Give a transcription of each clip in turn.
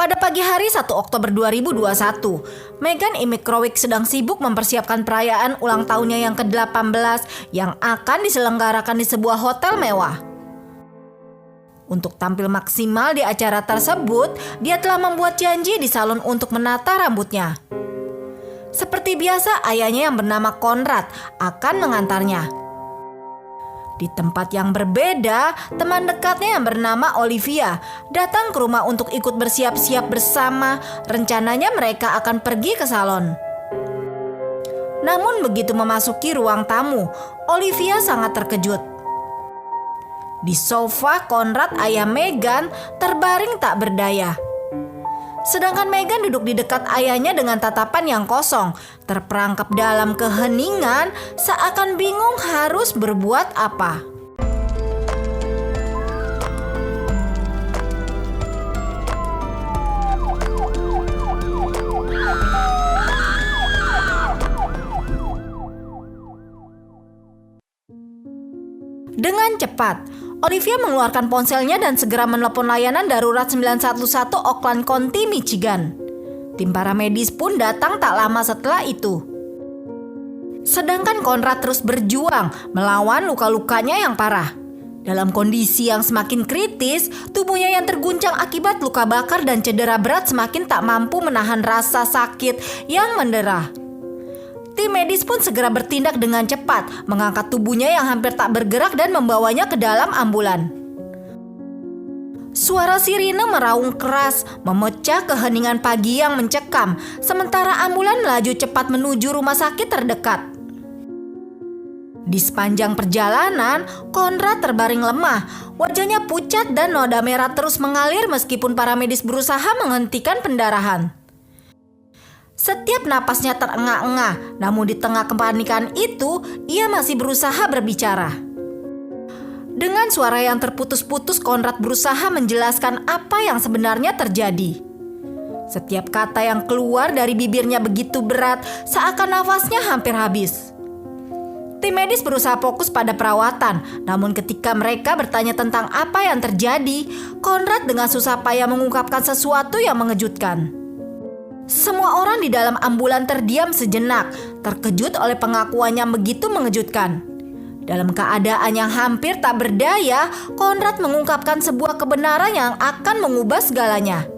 Pada pagi hari 1 Oktober 2021, Meghan Imicrowick sedang sibuk mempersiapkan perayaan ulang tahunnya yang ke-18 yang akan diselenggarakan di sebuah hotel mewah. Untuk tampil maksimal di acara tersebut, dia telah membuat janji di salon untuk menata rambutnya. Seperti biasa, ayahnya yang bernama Conrad akan mengantarnya. Di tempat yang berbeda, teman dekatnya yang bernama Olivia datang ke rumah untuk ikut bersiap-siap bersama. Rencananya mereka akan pergi ke salon. Namun begitu memasuki ruang tamu, Olivia sangat terkejut. Di sofa, Conrad, ayah Meghan, terbaring tak berdaya. Sedangkan Meghan duduk di dekat ayahnya dengan tatapan yang kosong, terperangkap dalam keheningan, seakan bingung harus berbuat apa. Dengan cepat, Olivia mengeluarkan ponselnya dan segera menelepon layanan darurat 911 Oakland County, Michigan. Tim paramedis pun datang tak lama setelah itu. Sedangkan Conrad terus berjuang melawan luka-lukanya yang parah. Dalam kondisi yang semakin kritis, tubuhnya yang terguncang akibat luka bakar dan cedera berat semakin tak mampu menahan rasa sakit yang mendera. Tim medis pun segera bertindak dengan cepat, mengangkat tubuhnya yang hampir tak bergerak dan membawanya ke dalam ambulan. Suara sirine meraung keras, memecah keheningan pagi yang mencekam, sementara ambulan melaju cepat menuju rumah sakit terdekat. Di sepanjang perjalanan, Conrad terbaring lemah, wajahnya pucat dan noda merah terus mengalir meskipun para medis berusaha menghentikan pendarahan. Setiap napasnya terengah-engah, namun di tengah kepanikan itu, ia masih berusaha berbicara. Dengan suara yang terputus-putus, Conrad berusaha menjelaskan apa yang sebenarnya terjadi. Setiap kata yang keluar dari bibirnya begitu berat, seakan nafasnya hampir habis. Tim medis berusaha fokus pada perawatan, namun ketika mereka bertanya tentang apa yang terjadi, Conrad dengan susah payah mengungkapkan sesuatu yang mengejutkan. Semua orang di dalam ambulan terdiam sejenak, terkejut oleh pengakuan yang begitu mengejutkan. Dalam keadaan yang hampir tak berdaya, Conrad mengungkapkan sebuah kebenaran yang akan mengubah segalanya.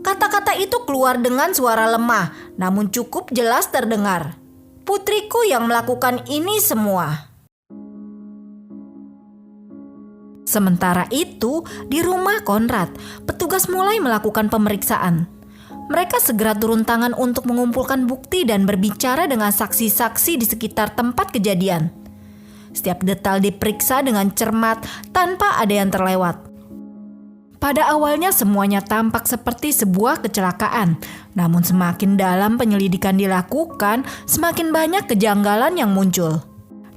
Kata-kata itu keluar dengan suara lemah, namun cukup jelas terdengar. Putriku yang melakukan ini semua. Sementara itu, di rumah Conrad, petugas mulai melakukan pemeriksaan. Mereka segera turun tangan untuk mengumpulkan bukti dan berbicara dengan saksi-saksi di sekitar tempat kejadian. Setiap detail diperiksa dengan cermat tanpa ada yang terlewat. Pada awalnya semuanya tampak seperti sebuah kecelakaan, namun semakin dalam penyelidikan dilakukan, semakin banyak kejanggalan yang muncul.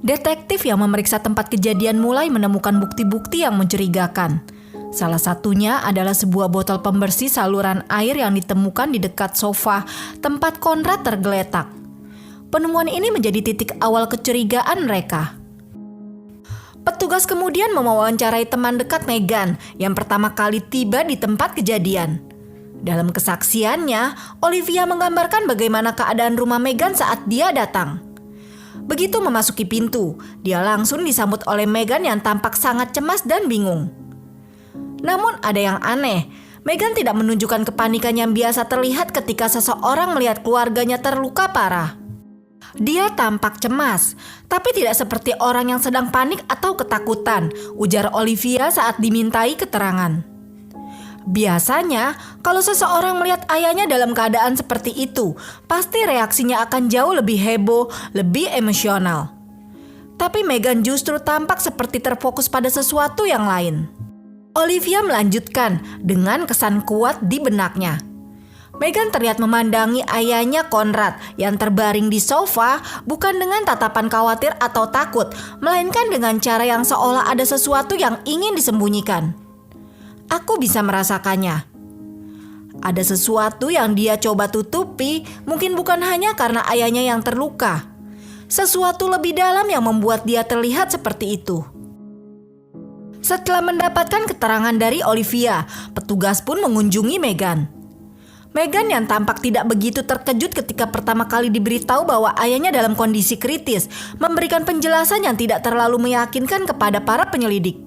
Detektif yang memeriksa tempat kejadian mulai menemukan bukti-bukti yang mencurigakan. Salah satunya adalah sebuah botol pembersih saluran air yang ditemukan di dekat sofa tempat Conrad tergeletak. Penemuan ini menjadi titik awal kecurigaan mereka. Petugas kemudian mewawancarai teman dekat Meghan yang pertama kali tiba di tempat kejadian. Dalam kesaksiannya, Olivia menggambarkan bagaimana keadaan rumah Meghan saat dia datang. Begitu memasuki pintu, dia langsung disambut oleh Meghan yang tampak sangat cemas dan bingung. Namun ada yang aneh, Meghan tidak menunjukkan kepanikan yang biasa terlihat ketika seseorang melihat keluarganya terluka parah. Dia tampak cemas, tapi tidak seperti orang yang sedang panik atau ketakutan, ujar Olivia saat dimintai keterangan. Biasanya, kalau seseorang melihat ayahnya dalam keadaan seperti itu, pasti reaksinya akan jauh lebih heboh, lebih emosional. Tapi Meghan justru tampak seperti terfokus pada sesuatu yang lain. Olivia melanjutkan dengan kesan kuat di benaknya. Meghan terlihat memandangi ayahnya Conrad yang terbaring di sofa bukan dengan tatapan khawatir atau takut, melainkan dengan cara yang seolah ada sesuatu yang ingin disembunyikan. Aku bisa merasakannya. Ada sesuatu yang dia coba tutupi, mungkin bukan hanya karena ayahnya yang terluka. Sesuatu lebih dalam yang membuat dia terlihat seperti itu. Setelah mendapatkan keterangan dari Olivia, petugas pun mengunjungi Megan. Megan yang tampak tidak begitu terkejut ketika pertama kali diberitahu bahwa ayahnya dalam kondisi kritis, memberikan penjelasan yang tidak terlalu meyakinkan kepada para penyelidik.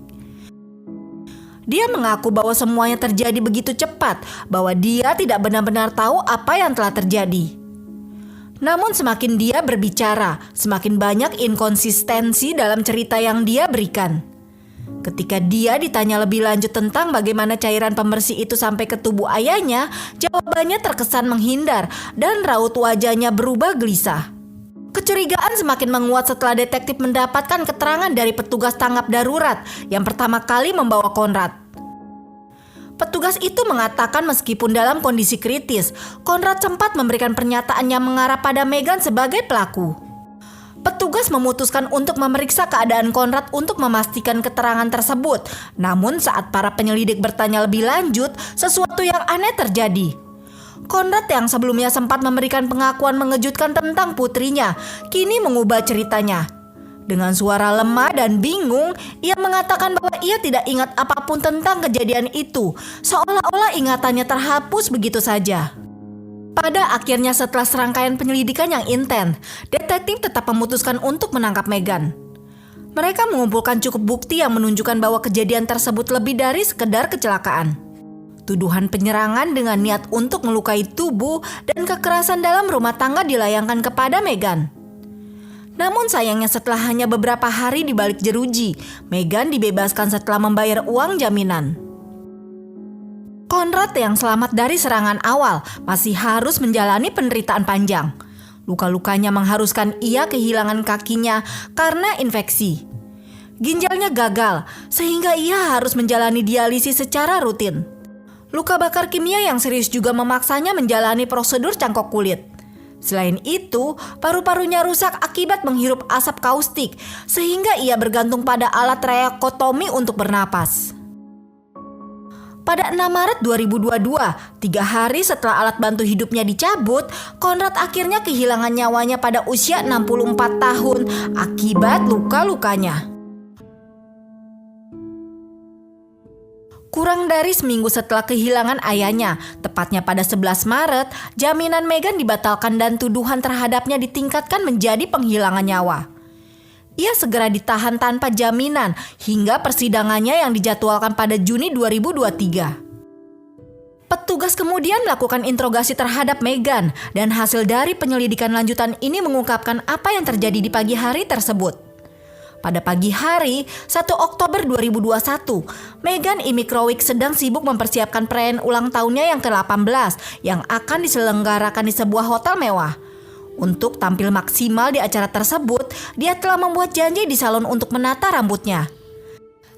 Dia mengaku bahwa semuanya terjadi begitu cepat, bahwa dia tidak benar-benar tahu apa yang telah terjadi. Namun semakin dia berbicara, semakin banyak inkonsistensi dalam cerita yang dia berikan. Ketika dia ditanya lebih lanjut tentang bagaimana cairan pembersih itu sampai ke tubuh ayahnya, jawabannya terkesan menghindar dan raut wajahnya berubah gelisah. Kecurigaan semakin menguat setelah detektif mendapatkan keterangan dari petugas tanggap darurat yang pertama kali membawa Conrad. Petugas itu mengatakan meskipun dalam kondisi kritis, Conrad sempat memberikan pernyataan yang mengarah pada Megan sebagai pelaku. Petugas memutuskan untuk memeriksa keadaan Conrad untuk memastikan keterangan tersebut. Namun saat para penyelidik bertanya lebih lanjut, sesuatu yang aneh terjadi. Conrad yang sebelumnya sempat memberikan pengakuan mengejutkan tentang putrinya, kini mengubah ceritanya. Dengan suara lemah dan bingung, ia mengatakan bahwa ia tidak ingat apapun tentang kejadian itu, seolah-olah ingatannya terhapus begitu saja. Pada akhirnya setelah serangkaian penyelidikan yang intens, detektif tetap memutuskan untuk menangkap Megan. Mereka mengumpulkan cukup bukti yang menunjukkan bahwa kejadian tersebut lebih dari sekedar kecelakaan. Tuduhan penyerangan dengan niat untuk melukai tubuh dan kekerasan dalam rumah tangga dilayangkan kepada Megan. Namun sayangnya setelah hanya beberapa hari di balik jeruji, Megan dibebaskan setelah membayar uang jaminan. Conrad yang selamat dari serangan awal masih harus menjalani penderitaan panjang. Luka-lukanya mengharuskan ia kehilangan kakinya karena infeksi. Ginjalnya gagal sehingga ia harus menjalani dialisis secara rutin. Luka bakar kimia yang serius juga memaksanya menjalani prosedur cangkok kulit. Selain itu, paru-parunya rusak akibat menghirup asap kaustik sehingga ia bergantung pada alat tracheotomi untuk bernapas. Pada 6 Maret 2022, 3 hari setelah alat bantu hidupnya dicabut, Conrad akhirnya kehilangan nyawanya pada usia 64 tahun akibat luka-lukanya. Kurang dari seminggu setelah kehilangan ayahnya, tepatnya pada 11 Maret, jaminan Megan dibatalkan dan tuduhan terhadapnya ditingkatkan menjadi penghilangan nyawa. Ia segera ditahan tanpa jaminan hingga persidangannya yang dijadwalkan pada Juni 2023. Petugas kemudian melakukan interogasi terhadap Megan dan hasil dari penyelidikan lanjutan ini mengungkapkan apa yang terjadi di pagi hari tersebut. Pada pagi hari, 1 Oktober 2021, Megan Imikrowicz sedang sibuk mempersiapkan perayaan ulang tahunnya yang ke-18 yang akan diselenggarakan di sebuah hotel mewah. Untuk tampil maksimal di acara tersebut, dia telah membuat janji di salon untuk menata rambutnya.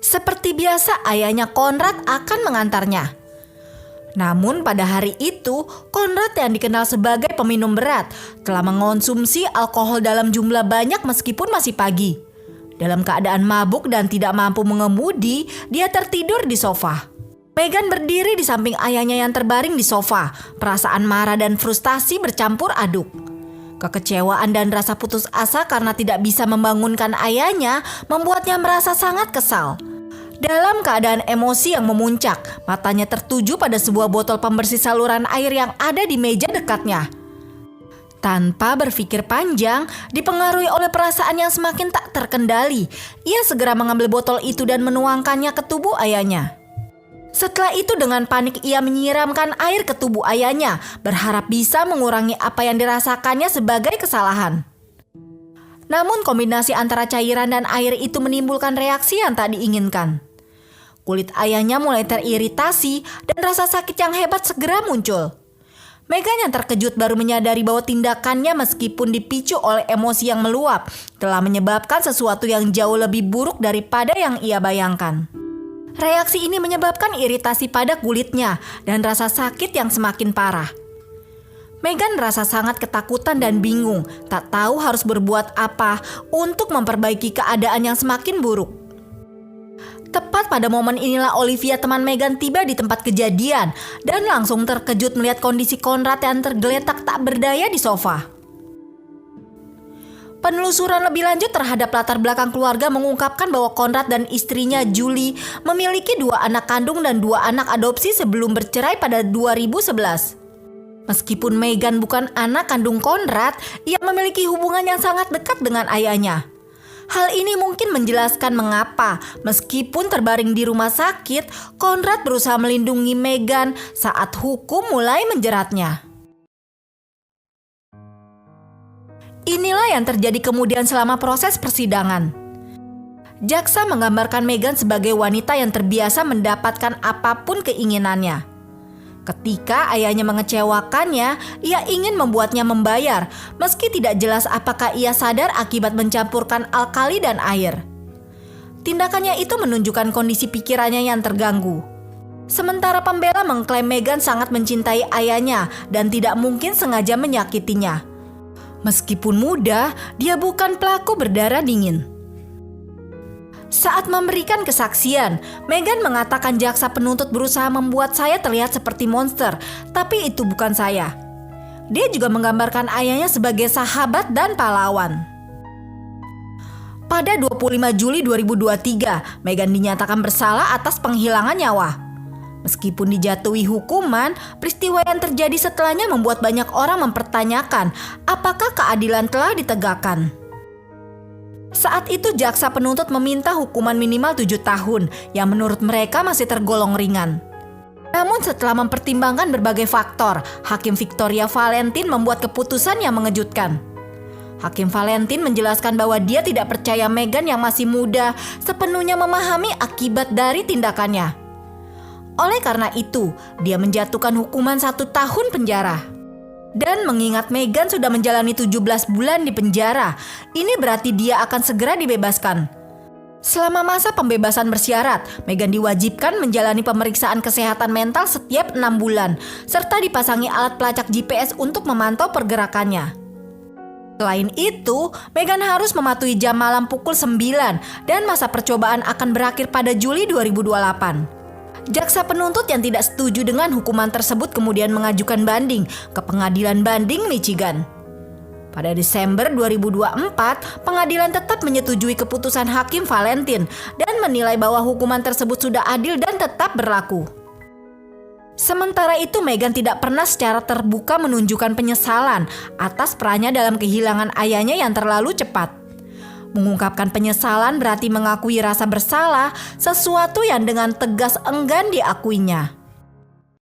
Seperti biasa, ayahnya Conrad akan mengantarnya. Namun pada hari itu, Conrad yang dikenal sebagai peminum berat telah mengonsumsi alkohol dalam jumlah banyak meskipun masih pagi. Dalam keadaan mabuk dan tidak mampu mengemudi, dia tertidur di sofa. Megan berdiri di samping ayahnya yang terbaring di sofa. Perasaan marah dan frustasi bercampur aduk. Kekecewaan dan rasa putus asa karena tidak bisa membangunkan ayahnya membuatnya merasa sangat kesal. Dalam keadaan emosi yang memuncak, matanya tertuju pada sebuah botol pembersih saluran air yang ada di meja dekatnya. Tanpa berpikir panjang, dipengaruhi oleh perasaan yang semakin tak terkendali, ia segera mengambil botol itu dan menuangkannya ke tubuh ayahnya. Setelah itu dengan panik ia menyiramkan air ke tubuh ayahnya, berharap bisa mengurangi apa yang dirasakannya sebagai kesalahan. Namun kombinasi antara cairan dan air itu menimbulkan reaksi yang tak diinginkan. Kulit ayahnya mulai teriritasi dan rasa sakit yang hebat segera muncul. Megan yang terkejut baru menyadari bahwa tindakannya meskipun dipicu oleh emosi yang meluap, telah menyebabkan sesuatu yang jauh lebih buruk daripada yang ia bayangkan. Reaksi ini menyebabkan iritasi pada kulitnya dan rasa sakit yang semakin parah. Megan merasa sangat ketakutan dan bingung, tak tahu harus berbuat apa untuk memperbaiki keadaan yang semakin buruk. Tepat pada momen inilah Olivia teman Megan tiba di tempat kejadian dan langsung terkejut melihat kondisi Conrad yang tergeletak tak berdaya di sofa. Penelusuran lebih lanjut terhadap latar belakang keluarga mengungkapkan bahwa Conrad dan istrinya Julie memiliki 2 anak kandung dan 2 anak adopsi sebelum bercerai pada 2011. Meskipun Meghan bukan anak kandung Conrad, ia memiliki hubungan yang sangat dekat dengan ayahnya. Hal ini mungkin menjelaskan mengapa, meskipun terbaring di rumah sakit, Conrad berusaha melindungi Meghan saat hukum mulai menjeratnya. Inilah yang terjadi kemudian selama proses persidangan. Jaksa menggambarkan Meghan sebagai wanita yang terbiasa mendapatkan apapun keinginannya. Ketika ayahnya mengecewakannya, ia ingin membuatnya membayar, meski tidak jelas apakah ia sadar akibat mencampurkan alkali dan air. Tindakannya itu menunjukkan kondisi pikirannya yang terganggu. Sementara pembela mengklaim Meghan sangat mencintai ayahnya dan tidak mungkin sengaja menyakitinya. Meskipun muda, dia bukan pelaku berdarah dingin. Saat memberikan kesaksian, Meghan mengatakan jaksa penuntut berusaha membuat saya terlihat seperti monster, tapi itu bukan saya. Dia juga menggambarkan ayahnya sebagai sahabat dan pahlawan. Pada 25 Juli 2023, Meghan dinyatakan bersalah atas penghilangan nyawa. Meskipun dijatuhi hukuman, peristiwa yang terjadi setelahnya membuat banyak orang mempertanyakan apakah keadilan telah ditegakkan. Saat itu jaksa penuntut meminta hukuman minimal 7 tahun yang menurut mereka masih tergolong ringan. Namun setelah mempertimbangkan berbagai faktor, Hakim Victoria Valentine membuat keputusan yang mengejutkan. Hakim Valentine menjelaskan bahwa dia tidak percaya Meghan yang masih muda sepenuhnya memahami akibat dari tindakannya. Oleh karena itu, dia menjatuhkan hukuman 1 tahun penjara. Dan mengingat Meghan sudah menjalani 17 bulan di penjara, ini berarti dia akan segera dibebaskan. Selama masa pembebasan bersyarat, Meghan diwajibkan menjalani pemeriksaan kesehatan mental setiap 6 bulan, serta dipasangi alat pelacak GPS untuk memantau pergerakannya. Selain itu, Meghan harus mematuhi jam malam pukul 9 dan masa percobaan akan berakhir pada Juli 2028. Jaksa penuntut yang tidak setuju dengan hukuman tersebut kemudian mengajukan banding ke Pengadilan Banding Michigan. Pada Desember 2024, pengadilan tetap menyetujui keputusan Hakim Valentine dan menilai bahwa hukuman tersebut sudah adil dan tetap berlaku. Sementara itu, Meghan tidak pernah secara terbuka menunjukkan penyesalan atas perannya dalam kehilangan ayahnya yang terlalu cepat. Mengungkapkan penyesalan berarti mengakui rasa bersalah, sesuatu yang dengan tegas enggan diakuinya.